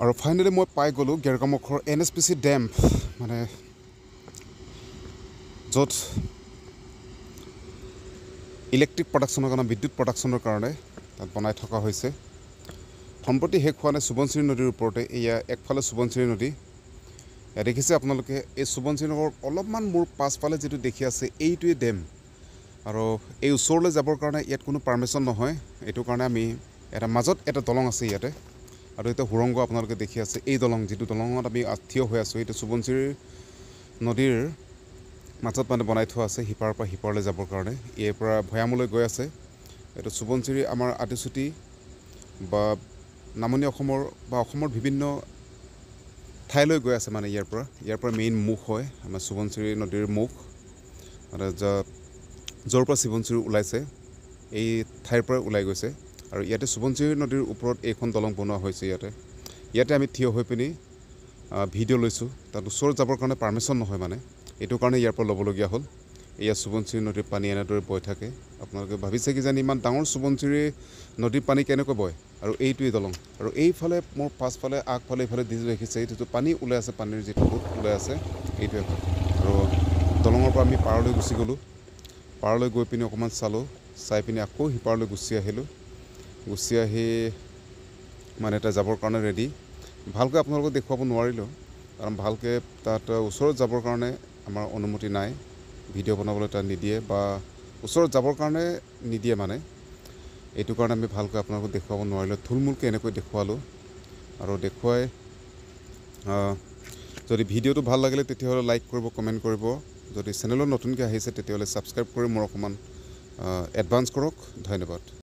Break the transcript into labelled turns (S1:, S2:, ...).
S1: আৰু ফাইনেলি মই পাই গ'লোঁ গেৰুকামুখৰ NSPC ডেম, মানে য'ত ইলেক্ট্ৰিক প্ৰডাকশ্যনৰ কাৰণে, বিদ্যুৎ প্ৰডাকশ্যনৰ কাৰণে তাত বনাই থকা হৈছে। সম্প্ৰতি শেষ হোৱা নাই সোৱণশিৰি নদীৰ ওপৰতে। এয়া একফালে সোৱণশিৰি নদী, এয়া দেখিছে আপোনালোকে। এই সোৱণশিৰি নগৰ অলপমান মোৰ পাছফালে যিটো দেখি আছে এইটোৱে ডেম। আৰু এই ওচৰলৈ যাবৰ কাৰণে ইয়াত কোনো পাৰ্মিশ্যন নহয়। এইটো কাৰণে আমি এটা মাজত এটা দলং আছে ইয়াতে, আৰু এতিয়া সুৰংগ আপোনালোকে দেখি আছে। এই দলং, যিটো দলঙত আমি থিয় হৈ আছোঁ, এইটো সোৱণশিৰি নদীৰ মাজত মানে বনাই থোৱা আছে, সিপাৰৰ পৰা সিপাৰলৈ যাবৰ কাৰণে। ইয়াৰ পৰা ভৈয়ামলৈ গৈ আছে। এইটো সোৱণশিৰি আমাৰ আদিচুটি বা নামনি অসমৰ বা অসমৰ বিভিন্ন ঠাইলৈ গৈ আছে। মানে ইয়াৰ পৰা মেইন মুখ হয় আমাৰ সোৱণশিৰি নদীৰ মুখ, মানে য'ৰ পৰা সোৱণশিৰি ওলাইছে এই ঠাইৰ পৰা ওলাই গৈছে। আৰু ইয়াতে সোৱণশিৰি নদীৰ ওপৰত এইখন দলং বনোৱা হৈছে। ইয়াতে আমি থিয় হৈ পিনি ভিডিঅ' লৈছোঁ। তাত ওচৰত যাবৰ কাৰণে পাৰ্মিশ্যন নহয়, মানে এইটো কাৰণে ইয়াৰ পৰা ল'বলগীয়া হ'ল। এয়া সোৱণশিৰি নদীৰ পানী এনেদৰে বৈ থাকে। আপোনালোকে ভাবিছে কি জানি ইমান ডাঙৰ সোৱণশিৰি নদীৰ পানী কেনেকৈ বয়, আৰু এইটোৱেই দলং। আৰু এইফালে মোৰ পাছফালে আগফালে এইফালে যিটো দেখিছে, এইটোতো পানী ওলাই আছে, পানীৰ যিটো সোঁত ওলাই আছে, এইটোৱে হয়। আৰু দলঙৰ পৰা আমি পাৰলৈ গুচি গ'লোঁ। পাৰলৈ গৈ পিনি অকণমান চাই পিনি আকৌ সিপাৰলৈ গুচি আহিলোঁ। গুচি আহি মানে এতিয়া যাবৰ কাৰণে ৰেডি। ভালকৈ আপোনালোকক দেখুৱাব নোৱাৰিলোঁ, কাৰণ ভালকৈ তাত ওচৰত যাবৰ কাৰণে আমাৰ অনুমতি নাই। ভিডিঅ' বনাবলৈ তাত নিদিয়ে, বা ওচৰত যাবৰ কাৰণে নিদিয়ে মানে। এইটো কাৰণে আমি ভালকৈ আপোনালোকক দেখুৱাব নোৱাৰিলোঁ। থুলমূলকৈ এনেকৈ দেখুৱালোঁ। আৰু দেখুৱাই যদি ভিডিঅ'টো ভাল লাগিলে তেতিয়াহ'লে লাইক কৰিব, কমেণ্ট কৰিব। যদি চেনেলত নতুনকৈ আহিছে তেতিয়াহ'লে ছাবস্ক্ৰাইব কৰি মোৰ অকণমান এডভান্স কৰক। ধন্যবাদ।